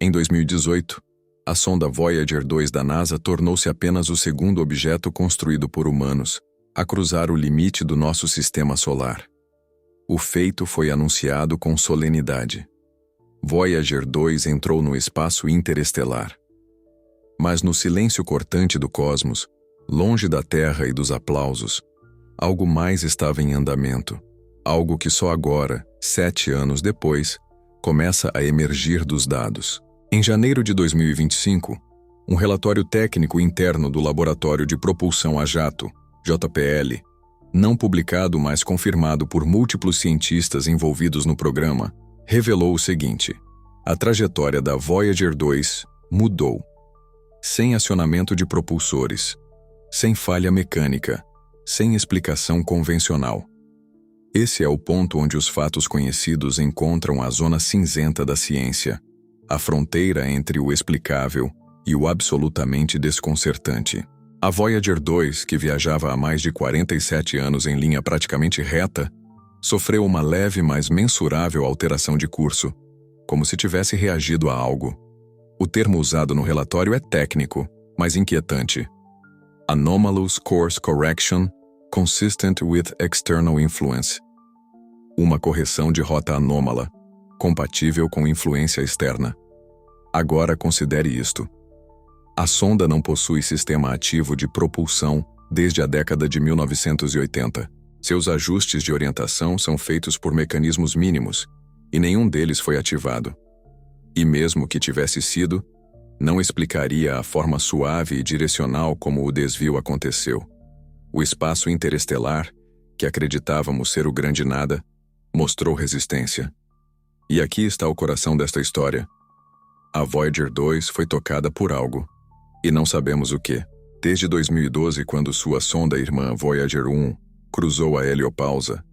Em 2018, a sonda Voyager 2 da NASA tornou-se apenas o segundo objeto construído por humanos a cruzar o limite do nosso sistema solar. O feito foi anunciado com solenidade. Voyager 2 entrou no espaço interestelar. Mas no silêncio cortante do cosmos, longe da Terra e dos aplausos, algo mais estava em andamento. Algo que só agora, 7 anos depois, começa a emergir dos dados. Em janeiro de 2025, um relatório técnico interno do Laboratório de Propulsão a Jato, JPL, não publicado mas confirmado por múltiplos cientistas envolvidos no programa, revelou o seguinte: a trajetória da Voyager 2 mudou. Sem acionamento de propulsores, sem falha mecânica, sem explicação convencional. Esse é o ponto onde os fatos conhecidos encontram a zona cinzenta da ciência, a fronteira entre o explicável e o absolutamente desconcertante. A Voyager 2, que viajava há mais de 47 anos em linha praticamente reta, sofreu uma leve mas mensurável alteração de curso, como se tivesse reagido a algo. O termo usado no relatório é técnico, mas inquietante. Anomalous Course Correction Consistent with External Influence. Uma correção de rota anômala, compatível com influência externa. Agora considere isto. A sonda não possui sistema ativo de propulsão desde a década de 1980. Seus ajustes de orientação são feitos por mecanismos mínimos, e nenhum deles foi ativado. E mesmo que tivesse sido, não explicaria a forma suave e direcional como o desvio aconteceu. O espaço interestelar, que acreditávamos ser o grande nada, mostrou resistência. E aqui está o coração desta história. A Voyager 2 foi tocada por algo. E não sabemos o que. Desde 2012, quando sua sonda irmã Voyager 1 cruzou a heliopausa,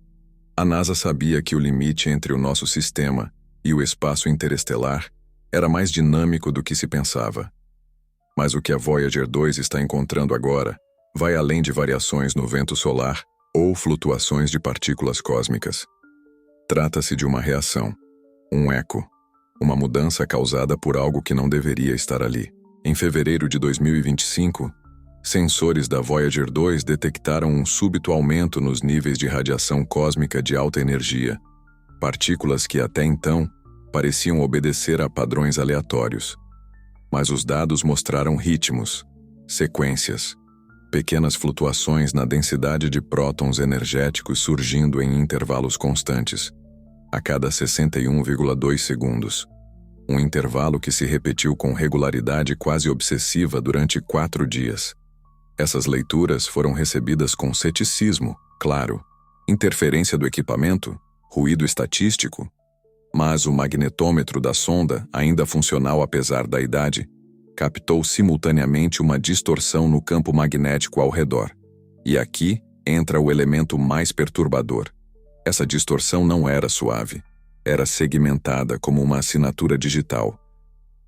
a NASA sabia que o limite entre o nosso sistema e o espaço interestelar era mais dinâmico do que se pensava. Mas o que a Voyager 2 está encontrando agora vai além de variações no vento solar ou flutuações de partículas cósmicas. Trata-se de uma reação, um eco, uma mudança causada por algo que não deveria estar ali. Em fevereiro de 2025, sensores da Voyager 2 detectaram um súbito aumento nos níveis de radiação cósmica de alta energia, partículas que até então pareciam obedecer a padrões aleatórios. Mas os dados mostraram ritmos, sequências, pequenas flutuações na densidade de prótons energéticos surgindo em intervalos constantes, a cada 61,2 segundos. Um intervalo que se repetiu com regularidade quase obsessiva durante 4 dias. Essas leituras foram recebidas com ceticismo, claro, interferência do equipamento, ruído estatístico, mas o magnetômetro da sonda, ainda funcional apesar da idade, captou simultaneamente uma distorção no campo magnético ao redor. E aqui entra o elemento mais perturbador. Essa distorção não era suave. Era segmentada como uma assinatura digital,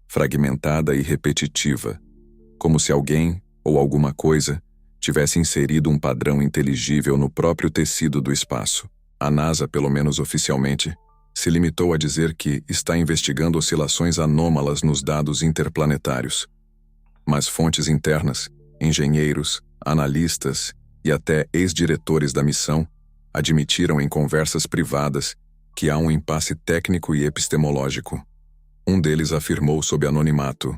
fragmentada e repetitiva, como se alguém ou alguma coisa tivesse inserido um padrão inteligível no próprio tecido do espaço. A NASA, pelo menos oficialmente, se limitou a dizer que está investigando oscilações anômalas nos dados interplanetários. Mas fontes internas, engenheiros, analistas e até ex-diretores da missão admitiram em conversas privadas que há um impasse técnico e epistemológico. Um deles afirmou sob anonimato: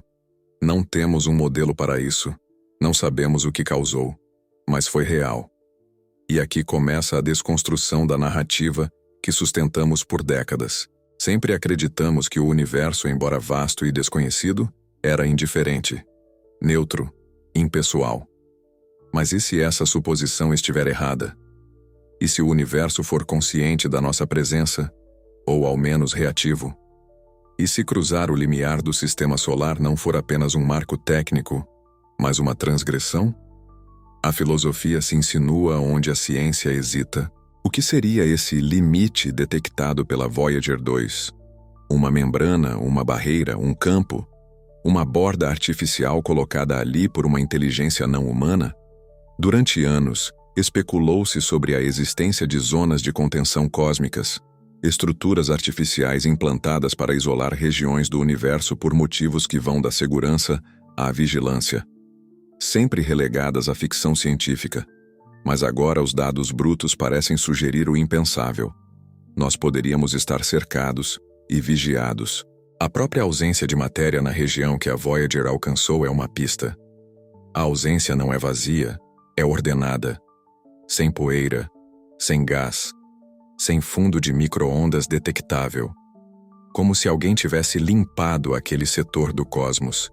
não temos um modelo para isso, não sabemos o que causou, mas foi real. E aqui começa a desconstrução da narrativa que sustentamos por décadas. Sempre acreditamos que o universo, embora vasto e desconhecido, era indiferente, neutro, impessoal. Mas e se essa suposição estiver errada? E se o universo for consciente da nossa presença, ou ao menos reativo? E se cruzar o limiar do sistema solar não for apenas um marco técnico, mas uma transgressão? A filosofia se insinua onde a ciência hesita. O que seria esse limite detectado pela Voyager 2? Uma membrana, uma barreira, um campo? Uma borda artificial colocada ali por uma inteligência não humana? Durante anos, especulou-se sobre a existência de zonas de contenção cósmicas, Estruturas artificiais implantadas para isolar regiões do universo por motivos que vão da segurança à vigilância. Sempre relegadas à ficção científica. Mas agora os dados brutos parecem sugerir o impensável. Nós poderíamos estar cercados e vigiados. A própria ausência de matéria na região que a Voyager alcançou é uma pista. A ausência não é vazia, é ordenada. Sem poeira, sem gás, sem fundo de micro-ondas detectável. Como se alguém tivesse limpado aquele setor do cosmos.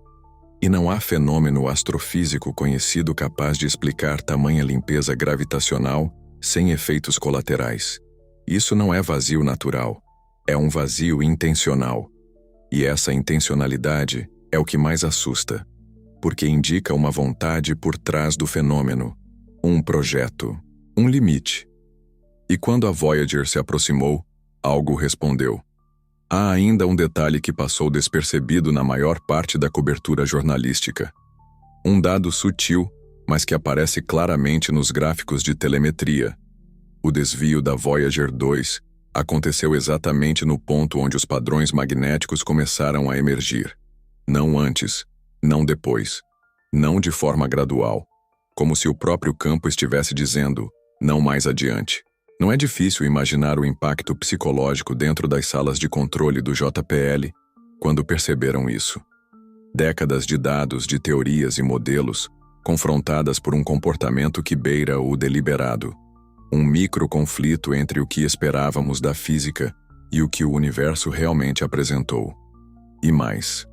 E não há fenômeno astrofísico conhecido capaz de explicar tamanha limpeza gravitacional sem efeitos colaterais. Isso não é vazio natural, é um vazio intencional. E essa intencionalidade é o que mais assusta, porque indica uma vontade por trás do fenômeno, um projeto, um limite. E quando a Voyager se aproximou, algo respondeu. Há ainda um detalhe que passou despercebido na maior parte da cobertura jornalística. Um dado sutil, mas que aparece claramente nos gráficos de telemetria. O desvio da Voyager 2 aconteceu exatamente no ponto onde os padrões magnéticos começaram a emergir. Não antes, não depois, não de forma gradual, como se o próprio campo estivesse dizendo, não mais adiante. Não é difícil imaginar o impacto psicológico dentro das salas de controle do JPL quando perceberam isso. Décadas de dados, de teorias e modelos, confrontadas por um comportamento que beira o deliberado. Um micro-conflito entre o que esperávamos da física e o que o universo realmente apresentou. E mais,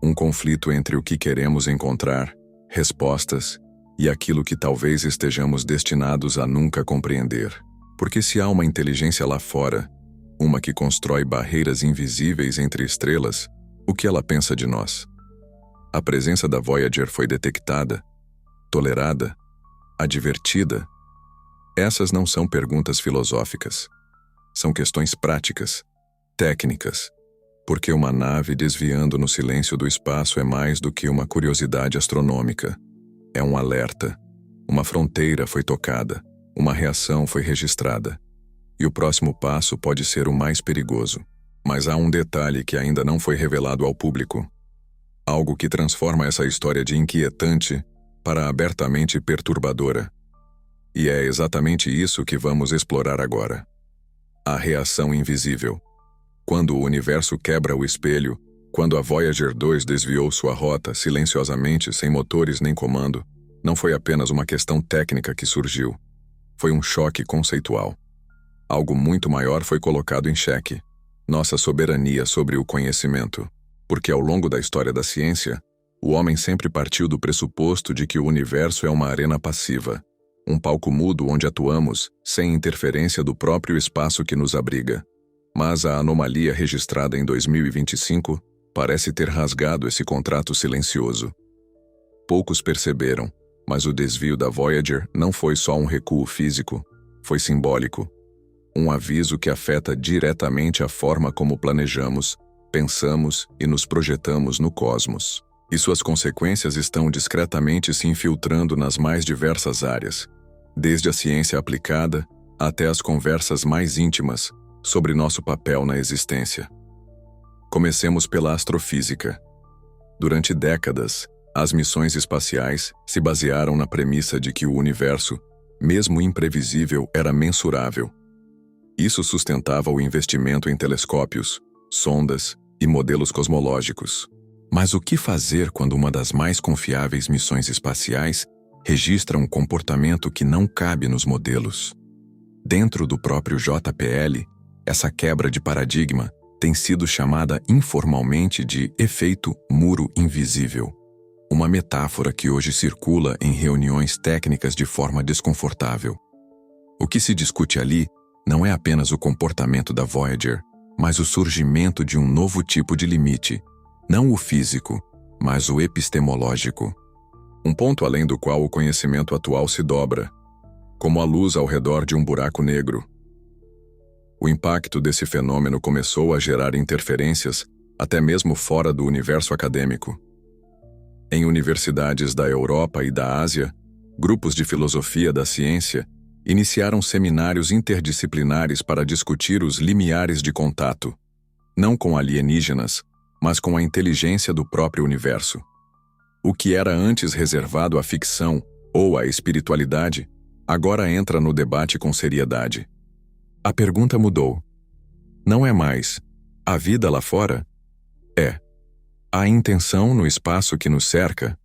um conflito entre o que queremos encontrar, respostas, e aquilo que talvez estejamos destinados a nunca compreender. Porque se há uma inteligência lá fora, uma que constrói barreiras invisíveis entre estrelas, o que ela pensa de nós? A presença da Voyager foi detectada, tolerada, advertida? Essas não são perguntas filosóficas. São questões práticas, técnicas. Porque uma nave desviando no silêncio do espaço é mais do que uma curiosidade astronômica. É um alerta. Uma fronteira foi tocada. Uma reação foi registrada. E o próximo passo pode ser o mais perigoso. Mas há um detalhe que ainda não foi revelado ao público. Algo que transforma essa história de inquietante para abertamente perturbadora. E é exatamente isso que vamos explorar agora. A reação invisível. Quando o universo quebra o espelho, quando a Voyager 2 desviou sua rota silenciosamente, sem motores nem comando, não foi apenas uma questão técnica que surgiu. Foi um choque conceitual. Algo muito maior foi colocado em xeque. Nossa soberania sobre o conhecimento. Porque ao longo da história da ciência, o homem sempre partiu do pressuposto de que o universo é uma arena passiva. Um palco mudo onde atuamos, sem interferência do próprio espaço que nos abriga. Mas a anomalia registrada em 2025 parece ter rasgado esse contrato silencioso. Poucos perceberam, mas o desvio da Voyager não foi só um recuo físico, foi simbólico. Um aviso que afeta diretamente a forma como planejamos, pensamos e nos projetamos no cosmos. E suas consequências estão discretamente se infiltrando nas mais diversas áreas, desde a ciência aplicada até as conversas mais íntimas sobre nosso papel na existência. Comecemos pela astrofísica. Durante décadas, as missões espaciais se basearam na premissa de que o universo, mesmo imprevisível, era mensurável. Isso sustentava o investimento em telescópios, sondas e modelos cosmológicos. Mas o que fazer quando uma das mais confiáveis missões espaciais registra um comportamento que não cabe nos modelos? Dentro do próprio JPL, essa quebra de paradigma tem sido chamada informalmente de efeito muro invisível. Uma metáfora que hoje circula em reuniões técnicas de forma desconfortável. O que se discute ali não é apenas o comportamento da Voyager, mas o surgimento de um novo tipo de limite, não o físico, mas o epistemológico. Um ponto além do qual o conhecimento atual se dobra, como a luz ao redor de um buraco negro. O impacto desse fenômeno começou a gerar interferências até mesmo fora do universo acadêmico. Em universidades da Europa e da Ásia, grupos de filosofia da ciência iniciaram seminários interdisciplinares para discutir os limiares de contato, não com alienígenas, mas com a inteligência do próprio universo. O que era antes reservado à ficção ou à espiritualidade, agora entra no debate com seriedade. A pergunta mudou. Não é mais: há vida lá fora? É: há intenção no espaço que nos cerca?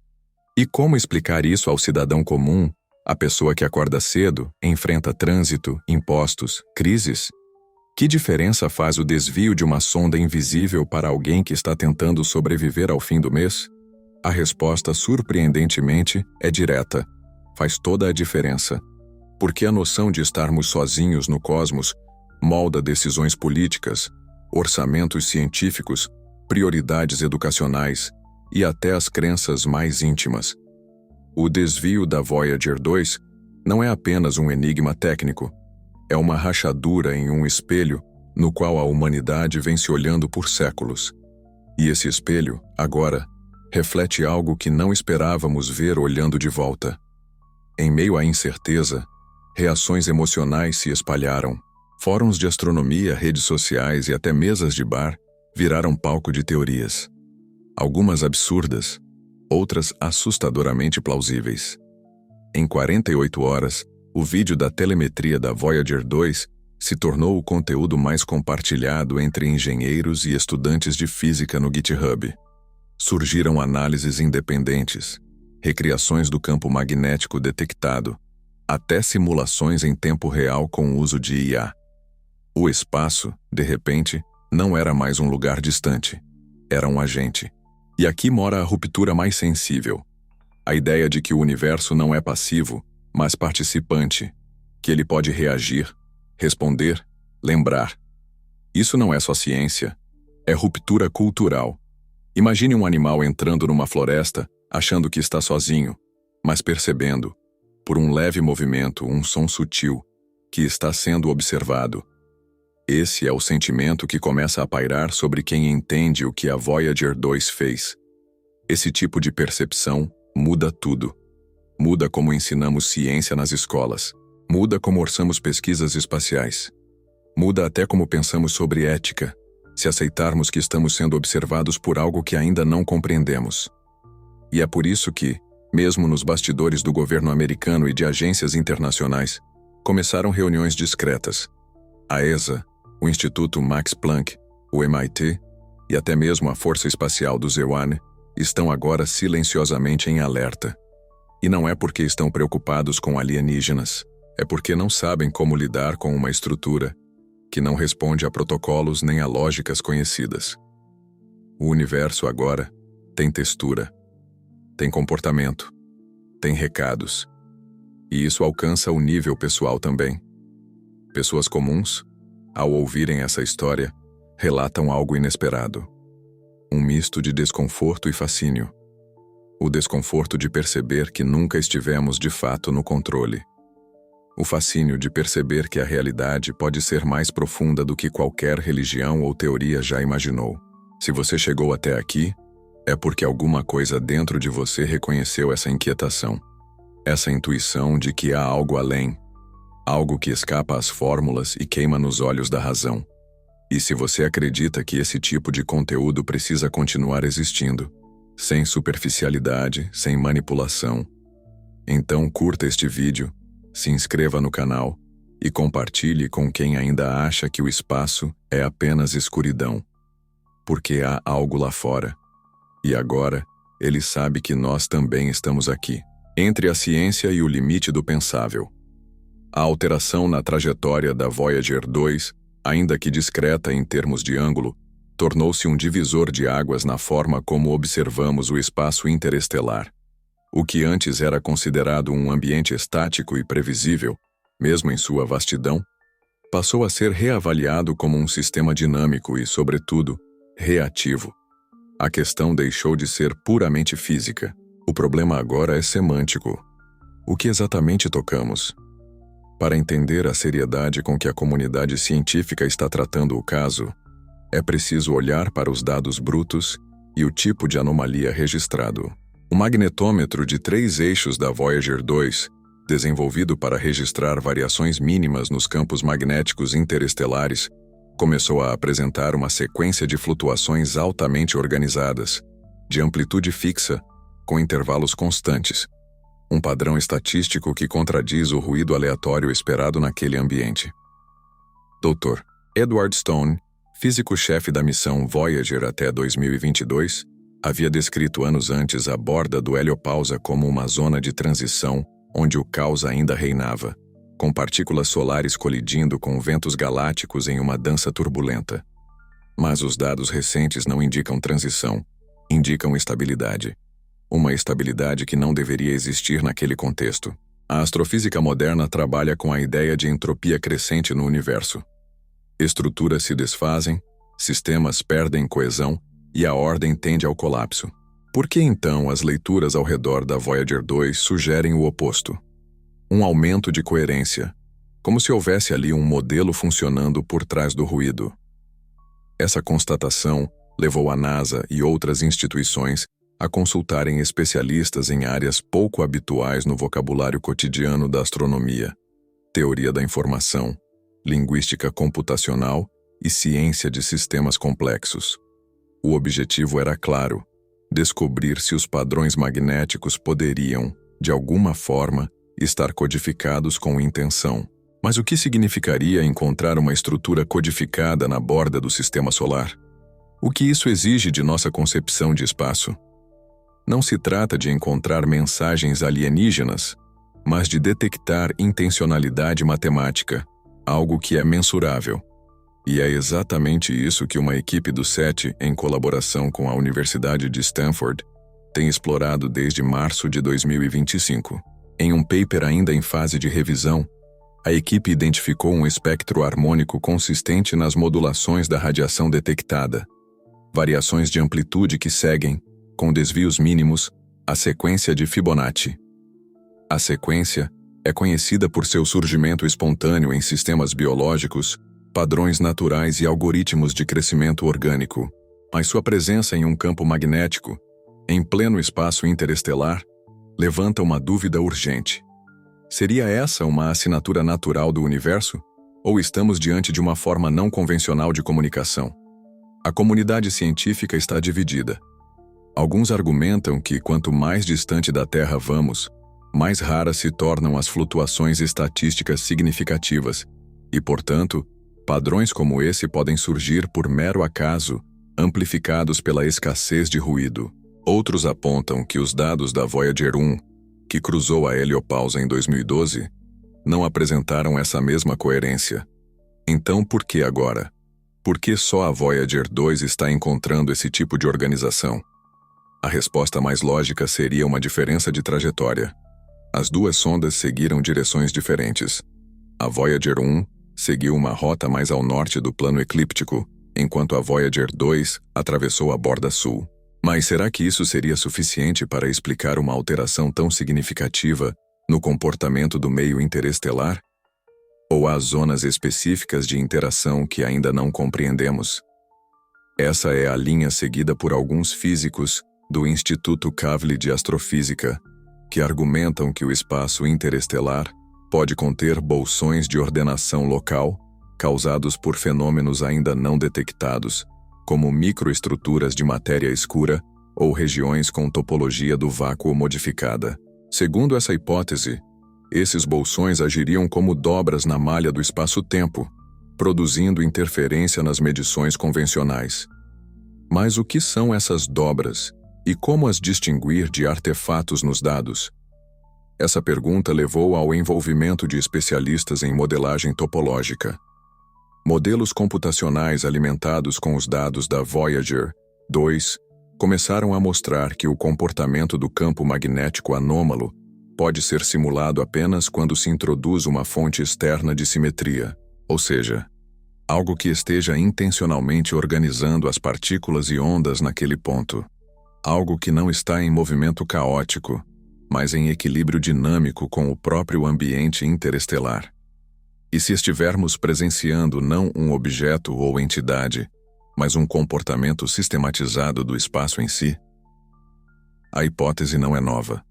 E como explicar isso ao cidadão comum, à pessoa que acorda cedo, enfrenta trânsito, impostos, crises? Que diferença faz o desvio de uma sonda invisível para alguém que está tentando sobreviver ao fim do mês? A resposta, surpreendentemente, é direta. Faz toda a diferença. Porque a noção de estarmos sozinhos no cosmos molda decisões políticas, orçamentos científicos, prioridades educacionais e até as crenças mais íntimas. O desvio da Voyager 2 não é apenas um enigma técnico, é uma rachadura em um espelho no qual a humanidade vem se olhando por séculos. E esse espelho, agora, reflete algo que não esperávamos ver olhando de volta. Em meio à incerteza, reações emocionais se espalharam. Fóruns de astronomia, redes sociais e até mesas de bar viraram palco de teorias. Algumas absurdas, outras assustadoramente plausíveis. Em 48 horas, o vídeo da telemetria da Voyager 2 se tornou o conteúdo mais compartilhado entre engenheiros e estudantes de física no GitHub. Surgiram análises independentes, recriações do campo magnético detectado, até simulações em tempo real com o uso de IA. O espaço, de repente, não era mais um lugar distante. Era um agente. E aqui mora a ruptura mais sensível. A ideia de que o universo não é passivo, mas participante, que ele pode reagir, responder, lembrar. Isso não é só ciência, é ruptura cultural. Imagine um animal entrando numa floresta, achando que está sozinho, mas percebendo, por um leve movimento, um som sutil, que está sendo observado. Esse é o sentimento que começa a pairar sobre quem entende o que a Voyager 2 fez. Esse tipo de percepção muda tudo. Muda como ensinamos ciência nas escolas. Muda como orçamos pesquisas espaciais. Muda até como pensamos sobre ética, se aceitarmos que estamos sendo observados por algo que ainda não compreendemos. E é por isso que, mesmo nos bastidores do governo americano e de agências internacionais, começaram reuniões discretas. A ESA, o Instituto Max Planck, o MIT e até mesmo a Força Espacial do Zhuhai estão agora silenciosamente em alerta. E não é porque estão preocupados com alienígenas, é porque não sabem como lidar com uma estrutura que não responde a protocolos nem a lógicas conhecidas. O universo agora tem textura, tem comportamento, tem recados. E isso alcança o nível pessoal também. Pessoas comuns, ao ouvirem essa história, relatam algo inesperado. Um misto de desconforto e fascínio. O desconforto de perceber que nunca estivemos de fato no controle. O fascínio de perceber que a realidade pode ser mais profunda do que qualquer religião ou teoria já imaginou. Se você chegou até aqui, é porque alguma coisa dentro de você reconheceu essa inquietação. Essa intuição de que há algo além. Algo que escapa às fórmulas e queima nos olhos da razão. E se você acredita que esse tipo de conteúdo precisa continuar existindo, sem superficialidade, sem manipulação, então curta este vídeo, se inscreva no canal e compartilhe com quem ainda acha que o espaço é apenas escuridão. Porque há algo lá fora. E agora, ele sabe que nós também estamos aqui, entre a ciência e o limite do pensável. A alteração na trajetória da Voyager 2, ainda que discreta em termos de ângulo, tornou-se um divisor de águas na forma como observamos o espaço interestelar. O que antes era considerado um ambiente estático e previsível, mesmo em sua vastidão, passou a ser reavaliado como um sistema dinâmico e, sobretudo, reativo. A questão deixou de ser puramente física. O problema agora é semântico. O que exatamente tocamos? Para entender a seriedade com que a comunidade científica está tratando o caso, é preciso olhar para os dados brutos e o tipo de anomalia registrado. O magnetômetro de 3 eixos da Voyager 2 desenvolvido para registrar variações mínimas nos campos magnéticos interestelares, começou a apresentar uma sequência de flutuações altamente organizadas, de amplitude fixa, com intervalos constantes. Um padrão estatístico que contradiz o ruído aleatório esperado naquele ambiente. Dr. Edward Stone, físico-chefe da missão Voyager até 2022, havia descrito anos antes a borda do heliopausa como uma zona de transição onde o caos ainda reinava, com partículas solares colidindo com ventos galácticos em uma dança turbulenta. Mas os dados recentes não indicam transição, indicam estabilidade. Uma estabilidade que não deveria existir naquele contexto. A astrofísica moderna trabalha com a ideia de entropia crescente no universo. Estruturas se desfazem, sistemas perdem coesão e a ordem tende ao colapso. Por que então as leituras ao redor da Voyager 2 sugerem o oposto? Um aumento de coerência, como se houvesse ali um modelo funcionando por trás do ruído. Essa constatação levou a NASA e outras instituições a consultarem especialistas em áreas pouco habituais no vocabulário cotidiano da astronomia: teoria da informação, linguística computacional e ciência de sistemas complexos. O objetivo era claro: descobrir se os padrões magnéticos poderiam, de alguma forma, estar codificados com intenção. Mas o que significaria encontrar uma estrutura codificada na borda do sistema solar? O que isso exige de nossa concepção de espaço? Não se trata de encontrar mensagens alienígenas, mas de detectar intencionalidade matemática, algo que é mensurável. E é exatamente isso que uma equipe do SETI, em colaboração com a Universidade de Stanford, tem explorado desde março de 2025. Em um paper ainda em fase de revisão, a equipe identificou um espectro harmônico consistente nas modulações da radiação detectada, variações de amplitude que seguem, com desvios mínimos, a sequência de Fibonacci. A sequência é conhecida por seu surgimento espontâneo em sistemas biológicos, padrões naturais e algoritmos de crescimento orgânico, mas sua presença em um campo magnético, em pleno espaço interestelar, levanta uma dúvida urgente. Seria essa uma assinatura natural do universo? Ou estamos diante de uma forma não convencional de comunicação? A comunidade científica está dividida. Alguns argumentam que quanto mais distante da Terra vamos, mais raras se tornam as flutuações estatísticas significativas, e, portanto, padrões como esse podem surgir por mero acaso, amplificados pela escassez de ruído. Outros apontam que os dados da Voyager 1, que cruzou a heliopausa em 2012, não apresentaram essa mesma coerência. Então, por que agora? Por que só a Voyager 2 está encontrando esse tipo de organização? A resposta mais lógica seria uma diferença de trajetória. As duas sondas seguiram direções diferentes. A Voyager 1 seguiu uma rota mais ao norte do plano eclíptico, enquanto a Voyager 2 atravessou a borda sul. Mas será que isso seria suficiente para explicar uma alteração tão significativa no comportamento do meio interestelar? Ou há zonas específicas de interação que ainda não compreendemos? Essa é a linha seguida por alguns físicos do Instituto Kavli de Astrofísica, que argumentam que o espaço interestelar pode conter bolsões de ordenação local causados por fenômenos ainda não detectados, como microestruturas de matéria escura ou regiões com topologia do vácuo modificada. Segundo essa hipótese, esses bolsões agiriam como dobras na malha do espaço-tempo, produzindo interferência nas medições convencionais. Mas o que são essas dobras e como as distinguir de artefatos nos dados? Essa pergunta levou ao envolvimento de especialistas em modelagem topológica. Modelos computacionais alimentados com os dados da Voyager 2 começaram a mostrar que o comportamento do campo magnético anômalo pode ser simulado apenas quando se introduz uma fonte externa de simetria, ou seja, algo que esteja intencionalmente organizando as partículas e ondas naquele ponto. Algo que não está em movimento caótico, mas em equilíbrio dinâmico com o próprio ambiente interestelar. E se estivermos presenciando não um objeto ou entidade, mas um comportamento sistematizado do espaço em si? A hipótese não é nova.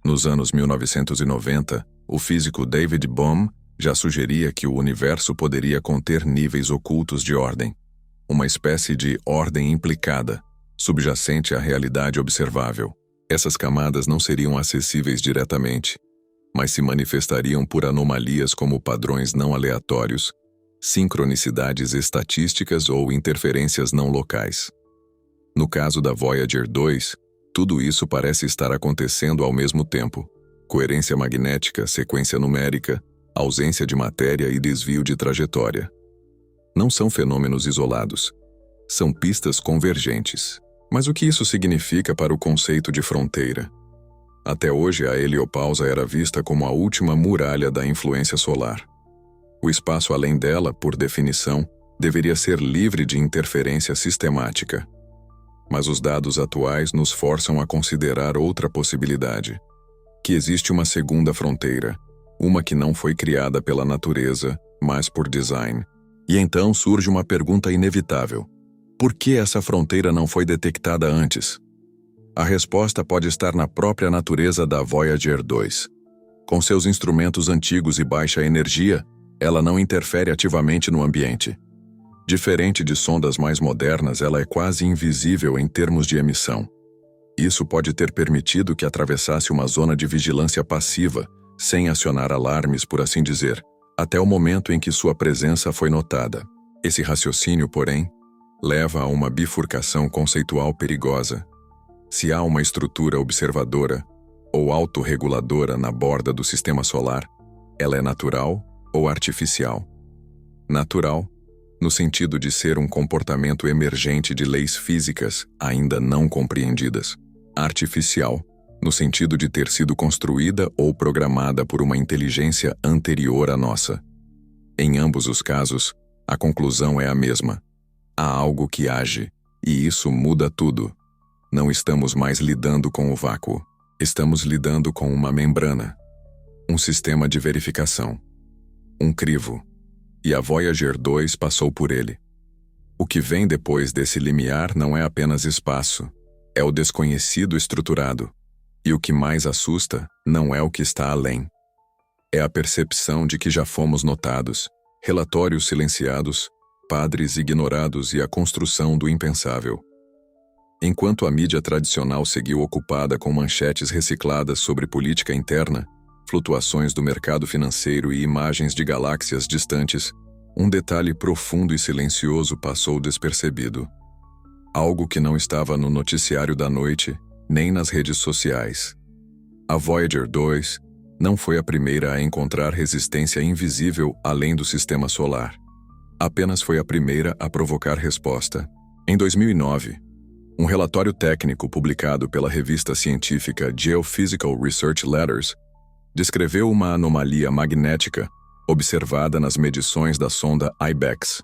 Nos anos 1990, o físico David Bohm já sugeria que o universo poderia conter níveis ocultos de ordem, uma espécie de ordem implicada, subjacente à realidade observável. Essas camadas não seriam acessíveis diretamente, mas se manifestariam por anomalias como padrões não aleatórios, sincronicidades estatísticas ou interferências não locais. No caso da Voyager 2, tudo isso parece estar acontecendo ao mesmo tempo: coerência magnética, sequência numérica, ausência de matéria e desvio de trajetória. Não são fenômenos isolados. São pistas convergentes. Mas o que isso significa para o conceito de fronteira? Até hoje, a heliopausa era vista como a última muralha da influência solar. O espaço além dela, por definição, deveria ser livre de interferência sistemática. Mas os dados atuais nos forçam a considerar outra possibilidade: que existe uma segunda fronteira, uma que não foi criada pela natureza, mas por design. E então surge uma pergunta inevitável: por que essa fronteira não foi detectada antes? A resposta pode estar na própria natureza da Voyager 2. Com seus instrumentos antigos e baixa energia, ela não interfere ativamente no ambiente. Diferente de sondas mais modernas, ela é quase invisível em termos de emissão. Isso pode ter permitido que atravessasse uma zona de vigilância passiva, sem acionar alarmes, por assim dizer, até o momento em que sua presença foi notada. Esse raciocínio, porém, leva a uma bifurcação conceitual perigosa. Se há uma estrutura observadora ou autorreguladora na borda do sistema solar, ela é natural ou artificial? Natural, no sentido de ser um comportamento emergente de leis físicas ainda não compreendidas. Artificial, no sentido de ter sido construída ou programada por uma inteligência anterior à nossa. Em ambos os casos, a conclusão é a mesma: há algo que age, e isso muda tudo. Não estamos mais lidando com o vácuo. Estamos lidando com uma membrana, um sistema de verificação, um crivo. E a Voyager 2 passou por ele. O que vem depois desse limiar não é apenas espaço, é o desconhecido estruturado. E o que mais assusta não é o que está além. É a percepção de que já fomos notados, relatórios silenciados, padres ignorados e a construção do impensável. Enquanto a mídia tradicional seguiu ocupada com manchetes recicladas sobre política interna, flutuações do mercado financeiro e imagens de galáxias distantes, um detalhe profundo e silencioso passou despercebido. Algo que não estava no noticiário da noite, nem nas redes sociais. A Voyager 2 não foi a primeira a encontrar resistência invisível além do sistema solar. Apenas foi a primeira a provocar resposta. Em 2009, um relatório técnico publicado pela revista científica Geophysical Research Letters descreveu uma anomalia magnética observada nas medições da sonda IBEX,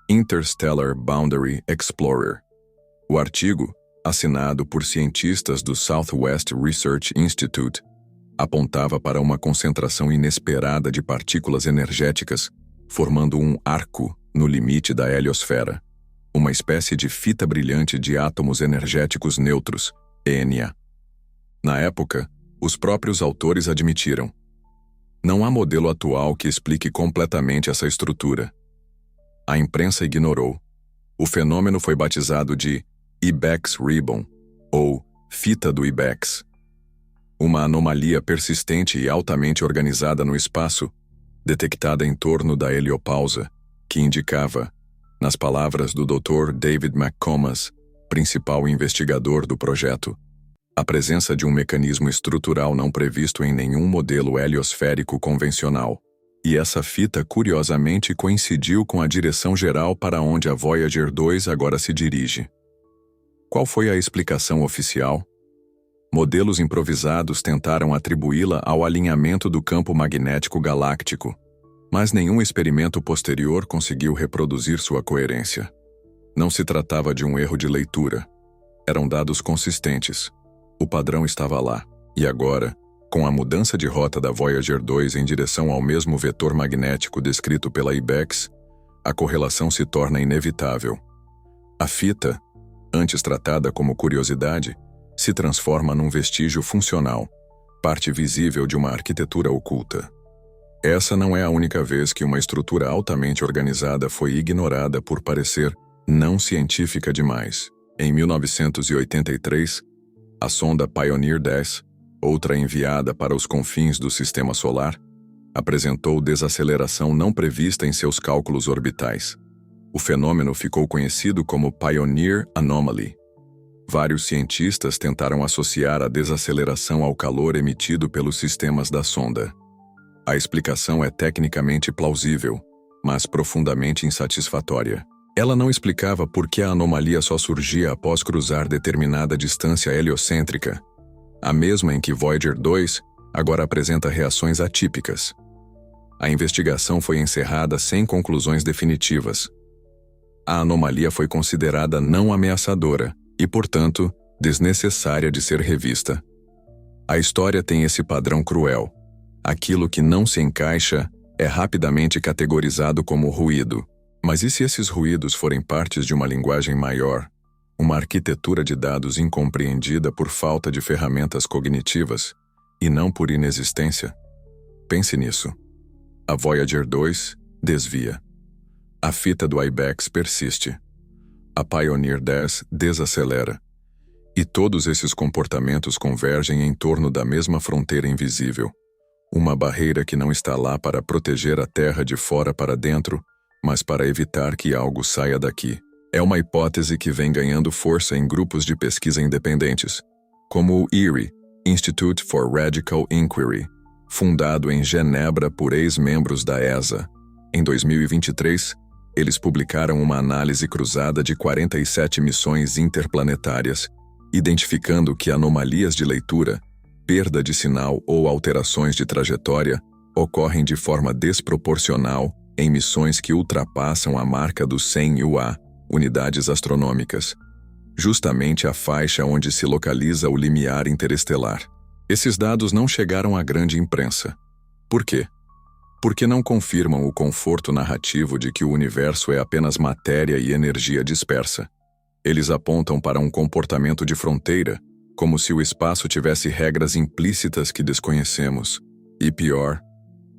Interstellar Boundary Explorer. O artigo, assinado por cientistas do Southwest Research Institute, apontava para uma concentração inesperada de partículas energéticas, formando um arco no limite da heliosfera, uma espécie de fita brilhante de átomos energéticos neutros, ENA. Na época, os próprios autores admitiram: não há modelo atual que explique completamente essa estrutura. A imprensa ignorou. O fenômeno foi batizado de IBEX Ribbon, ou fita do IBEX. Uma anomalia persistente e altamente organizada no espaço, detectada em torno da heliopausa, que indicava, nas palavras do Dr. David McComas, principal investigador do projeto, a presença de um mecanismo estrutural não previsto em nenhum modelo heliosférico convencional. E essa fita curiosamente coincidiu com a direção geral para onde a Voyager 2 agora se dirige. Qual foi a explicação oficial? Modelos improvisados tentaram atribuí-la ao alinhamento do campo magnético galáctico, mas nenhum experimento posterior conseguiu reproduzir sua coerência. Não se tratava de um erro de leitura. Eram dados consistentes. O padrão estava lá. E agora, com a mudança de rota da Voyager 2 em direção ao mesmo vetor magnético descrito pela IBEX, a correlação se torna inevitável. A fita, antes tratada como curiosidade, se transforma num vestígio funcional, parte visível de uma arquitetura oculta. Essa não é a única vez que uma estrutura altamente organizada foi ignorada por parecer não científica demais. Em 1983, a sonda Pioneer 10, outra enviada para os confins do Sistema Solar, apresentou desaceleração não prevista em seus cálculos orbitais. O fenômeno ficou conhecido como Pioneer Anomaly. Vários cientistas tentaram associar a desaceleração ao calor emitido pelos sistemas da sonda. A explicação é tecnicamente plausível, mas profundamente insatisfatória. Ela não explicava por que a anomalia só surgia após cruzar determinada distância heliocêntrica, a mesma em que Voyager 2 agora apresenta reações atípicas. A investigação foi encerrada sem conclusões definitivas. A anomalia foi considerada não ameaçadora e, portanto, desnecessária de ser revista. A história tem esse padrão cruel. Aquilo que não se encaixa é rapidamente categorizado como ruído. Mas e se esses ruídos forem partes de uma linguagem maior, uma arquitetura de dados incompreendida por falta de ferramentas cognitivas e não por inexistência? Pense nisso. A Voyager 2 desvia. A fita do IBEX persiste. A Pioneer 10 desacelera. E todos esses comportamentos convergem em torno da mesma fronteira invisível. Uma barreira que não está lá para proteger a Terra de fora para dentro, mas para evitar que algo saia daqui. É uma hipótese que vem ganhando força em grupos de pesquisa independentes, como o IRI, Institute for Radical Inquiry, fundado em Genebra por ex-membros da ESA. Em 2023, eles publicaram uma análise cruzada de 47 missões interplanetárias, identificando que anomalias de leitura, perda de sinal ou alterações de trajetória ocorrem de forma desproporcional em missões que ultrapassam a marca dos 100 UA, unidades astronômicas, justamente a faixa onde se localiza o limiar interestelar. Esses dados não chegaram à grande imprensa. Por quê? Porque não confirmam o conforto narrativo de que o universo é apenas matéria e energia dispersa. Eles apontam para um comportamento de fronteira, como se o espaço tivesse regras implícitas que desconhecemos, e pior,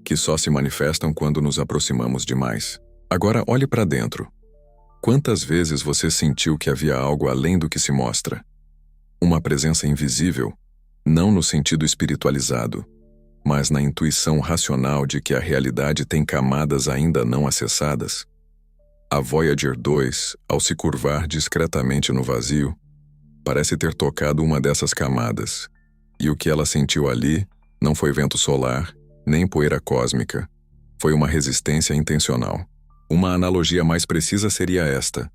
que só se manifestam quando nos aproximamos demais. Agora olhe para dentro. Quantas vezes você sentiu que havia algo além do que se mostra? Uma presença invisível, não no sentido espiritualizado, mas na intuição racional de que a realidade tem camadas ainda não acessadas? A Voyager 2, ao se curvar discretamente no vazio, parece ter tocado uma dessas camadas, e o que ela sentiu ali não foi vento solar, nem poeira cósmica. Foi uma resistência intencional. Uma analogia mais precisa seria esta.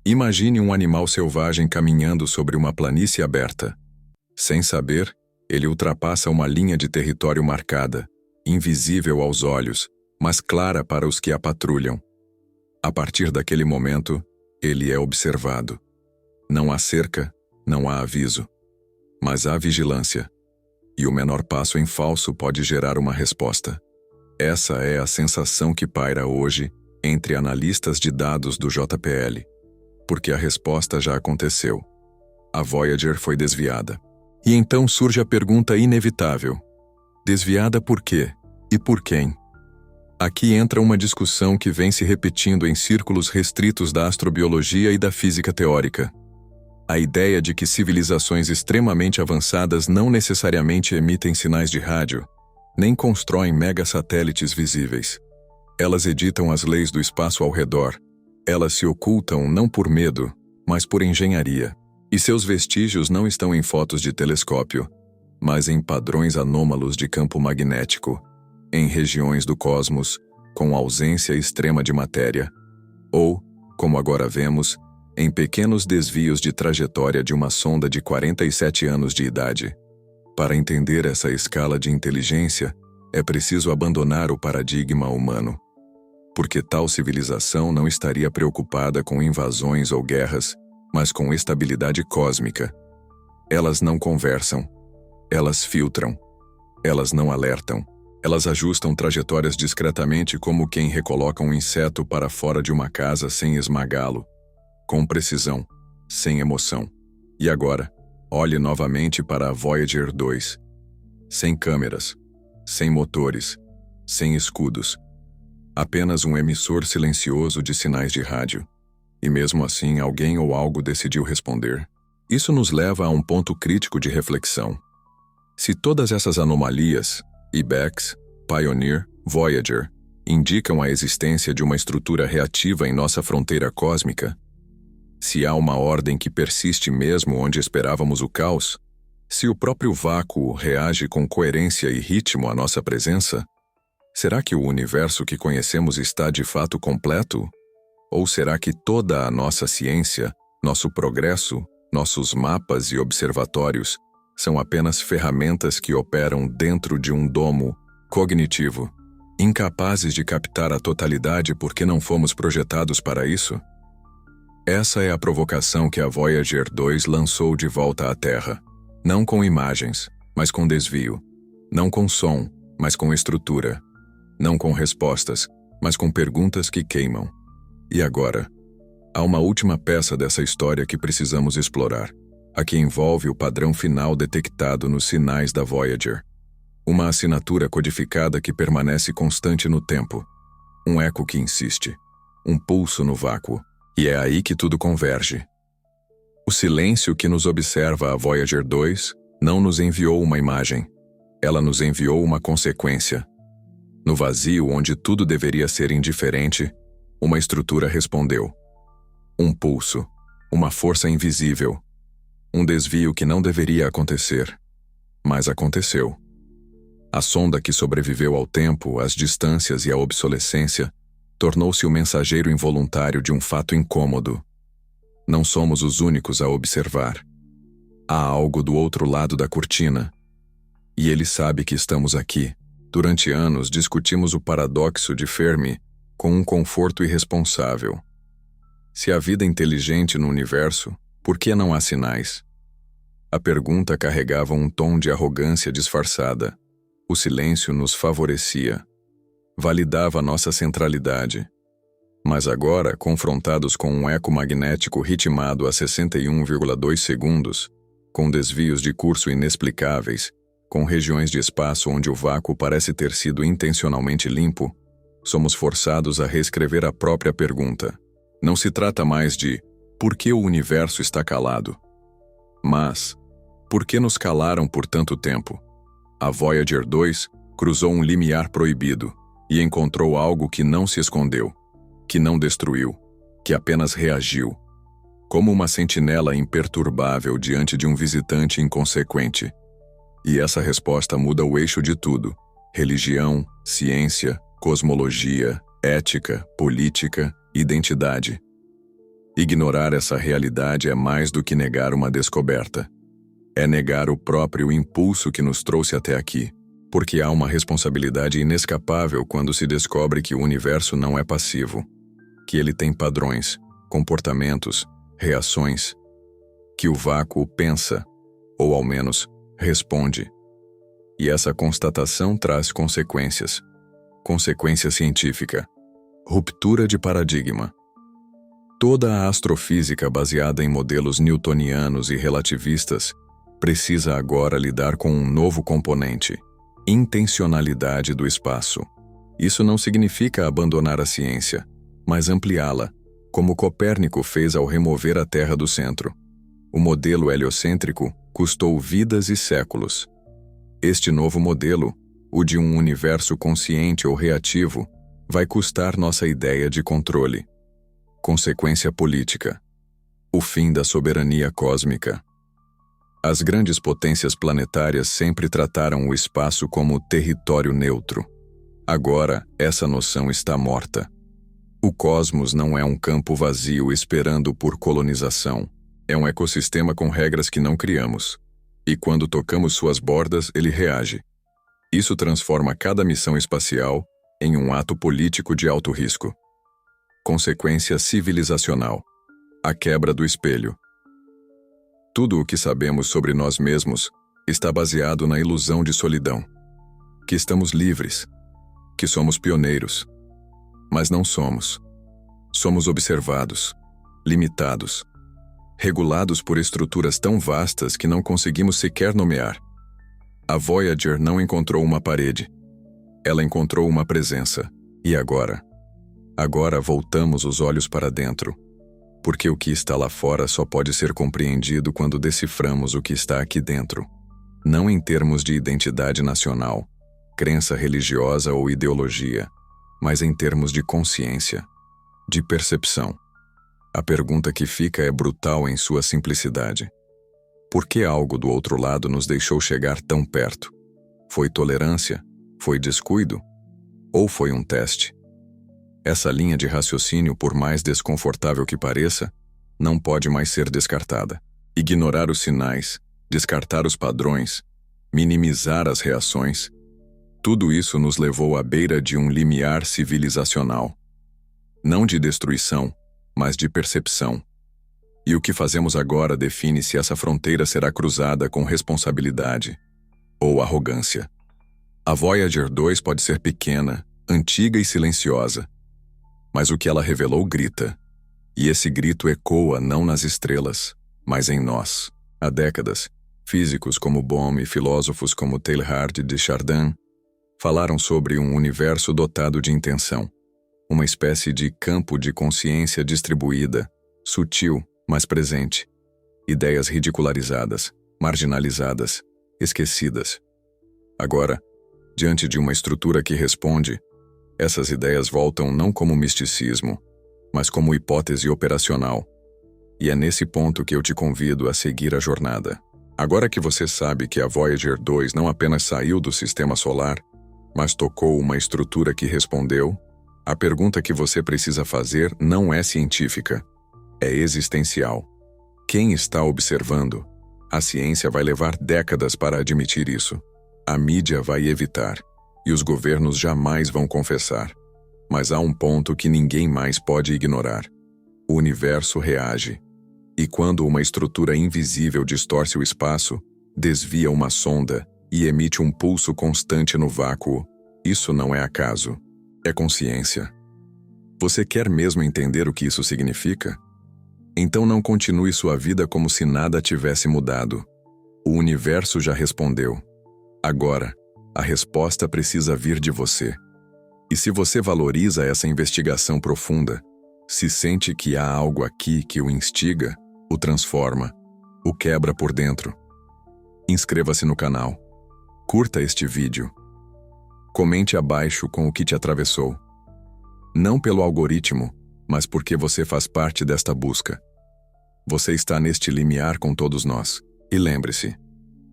Imagine um animal selvagem caminhando sobre uma planície aberta. Sem saber, ele ultrapassa uma linha de território marcada, invisível aos olhos, mas clara para os que a patrulham. A partir daquele momento, ele é observado. Não há cerca, não há aviso, mas há vigilância. E o menor passo em falso pode gerar uma resposta. Essa é a sensação que paira hoje entre analistas de dados do JPL, porque a resposta já aconteceu. A Voyager foi desviada. E então surge a pergunta inevitável: desviada por quê? E por quem? Aqui entra uma discussão que vem se repetindo em círculos restritos da astrobiologia e da física teórica. A ideia de que civilizações extremamente avançadas não necessariamente emitem sinais de rádio, nem constroem megasatélites visíveis. Elas editam as leis do espaço ao redor. Elas se ocultam não por medo, mas por engenharia. E seus vestígios não estão em fotos de telescópio, mas em padrões anômalos de campo magnético, em regiões do cosmos com ausência extrema de matéria, ou, como agora vemos, em pequenos desvios de trajetória de uma sonda de 47 anos de idade. Para entender essa escala de inteligência, é preciso abandonar o paradigma humano, porque tal civilização não estaria preocupada com invasões ou guerras, mas com estabilidade cósmica. Elas não conversam, elas filtram, elas não alertam, elas ajustam trajetórias discretamente como quem recoloca um inseto para fora de uma casa sem esmagá-lo, com precisão, sem emoção. E agora, olhe novamente para a Voyager 2. sem câmeras, sem motores, sem escudos. Apenas um emissor silencioso de sinais de rádio. E mesmo assim, alguém ou algo decidiu responder. Isso nos leva a um ponto crítico de reflexão. Se todas essas anomalias, Ibex, Pioneer, Voyager, indicam a existência de uma estrutura reativa em nossa fronteira cósmica, se há uma ordem que persiste mesmo onde esperávamos o caos, se o próprio vácuo reage com coerência e ritmo à nossa presença, será que o universo que conhecemos está de fato completo? Ou será que toda a nossa ciência, nosso progresso, nossos mapas e observatórios são apenas ferramentas que operam dentro de um domo cognitivo, incapazes de captar a totalidade porque não fomos projetados para isso? Essa é a provocação que a Voyager 2 lançou de volta à Terra. Não com imagens, mas com desvio. Não com som, mas com estrutura. Não com respostas, mas com perguntas que queimam. E agora? Há uma última peça dessa história que precisamos explorar, a que envolve o padrão final detectado nos sinais da Voyager. Uma assinatura codificada que permanece constante no tempo. Um eco que insiste. Um pulso no vácuo. E é aí que tudo converge. O silêncio que nos observa a Voyager 2 não nos enviou uma imagem. Ela nos enviou uma consequência. No vazio onde tudo deveria ser indiferente, uma estrutura respondeu. Um pulso, uma força invisível, um desvio que não deveria acontecer, mas aconteceu. A sonda que sobreviveu ao tempo, às distâncias e à obsolescência, tornou-se o mensageiro involuntário de um fato incômodo. Não somos os únicos a observar. Há algo do outro lado da cortina. E ele sabe que estamos aqui. Durante anos discutimos o paradoxo de Fermi com um conforto irresponsável. Se há vida inteligente no universo, por que não há sinais? A pergunta carregava um tom de arrogância disfarçada. O silêncio nos favorecia. Validava nossa centralidade. Mas agora, confrontados com um eco magnético ritmado a 61,2 segundos, com desvios de curso inexplicáveis, com regiões de espaço onde o vácuo parece ter sido intencionalmente limpo, somos forçados a reescrever a própria pergunta. Não se trata mais de por que o universo está calado, mas por que nos calaram por tanto tempo? A Voyager 2 cruzou um limiar proibido e encontrou algo que não se escondeu, que não destruiu, que apenas reagiu, como uma sentinela imperturbável diante de um visitante inconsequente. E essa resposta muda o eixo de tudo: religião, ciência, cosmologia, ética, política, identidade. Ignorar essa realidade é mais do que negar uma descoberta. É negar o próprio impulso que nos trouxe até aqui, porque há uma responsabilidade inescapável quando se descobre que o universo não é passivo, que ele tem padrões, comportamentos, reações, que o vácuo pensa, ou ao menos, responde. E essa constatação traz consequências. Consequência científica. Ruptura de paradigma. Toda a astrofísica baseada em modelos newtonianos e relativistas precisa agora lidar com um novo componente: intencionalidade do espaço. Isso não significa abandonar a ciência, mas ampliá-la, como Copérnico fez ao remover a Terra do centro. O modelo heliocêntrico custou vidas e séculos. Este novo modelo, o de um universo consciente ou reativo, vai custar nossa ideia de controle. Consequência política. O fim da soberania cósmica. As grandes potências planetárias sempre trataram o espaço como território neutro. Agora, essa noção está morta. O cosmos não é um campo vazio esperando por colonização. É um ecossistema com regras que não criamos. E quando tocamos suas bordas, ele reage. Isso transforma cada missão espacial em um ato político de alto risco. Consequência civilizacional. A quebra do espelho. Tudo o que sabemos sobre nós mesmos está baseado na ilusão de solidão. Que estamos livres. Que somos pioneiros. Mas não somos. Somos observados, limitados, regulados por estruturas tão vastas que não conseguimos sequer nomear. A Voyager não encontrou uma parede. Ela encontrou uma presença. E agora? Agora voltamos os olhos para dentro. Porque o que está lá fora só pode ser compreendido quando deciframos o que está aqui dentro. Não em termos de identidade nacional, crença religiosa ou ideologia, mas em termos de consciência, de percepção. A pergunta que fica é brutal em sua simplicidade. Por que algo do outro lado nos deixou chegar tão perto? Foi tolerância? Foi descuido? Ou foi um teste? Essa linha de raciocínio, por mais desconfortável que pareça, não pode mais ser descartada. Ignorar os sinais, descartar os padrões, minimizar as reações, tudo isso nos levou à beira de um limiar civilizacional. Não de destruição, mas de percepção. E o que fazemos agora define se essa fronteira será cruzada com responsabilidade ou arrogância. A Voyager 2 pode ser pequena, antiga e silenciosa, mas o que ela revelou grita. E esse grito ecoa não nas estrelas, mas em nós. Há décadas, físicos como Bohm e filósofos como Teilhard de Chardin falaram sobre um universo dotado de intenção, uma espécie de campo de consciência distribuída, sutil, mas presente. Ideias ridicularizadas, marginalizadas, esquecidas. Agora, diante de uma estrutura que responde, essas ideias voltam não como misticismo, mas como hipótese operacional. E é nesse ponto que eu te convido a seguir a jornada. Agora que você sabe que a Voyager 2 não apenas saiu do sistema solar, mas tocou uma estrutura que respondeu, a pergunta que você precisa fazer não é científica, é existencial. Quem está observando? A ciência vai levar décadas para admitir isso. A mídia vai evitar. E os governos jamais vão confessar. Mas há um ponto que ninguém mais pode ignorar. O universo reage. E quando uma estrutura invisível distorce o espaço, desvia uma sonda e emite um pulso constante no vácuo, isso não é acaso. É consciência. Você quer mesmo entender o que isso significa? Então não continue sua vida como se nada tivesse mudado. O universo já respondeu. Agora, a resposta precisa vir de você. E se você valoriza essa investigação profunda, se sente que há algo aqui que o instiga, o transforma, o quebra por dentro, inscreva-se no canal, curta este vídeo, comente abaixo com o que te atravessou. Não pelo algoritmo, mas porque você faz parte desta busca. Você está neste limiar com todos nós. E lembre-se,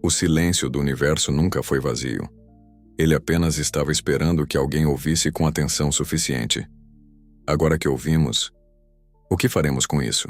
o silêncio do universo nunca foi vazio. Ele apenas estava esperando que alguém ouvisse com atenção suficiente. Agora que ouvimos, o que faremos com isso?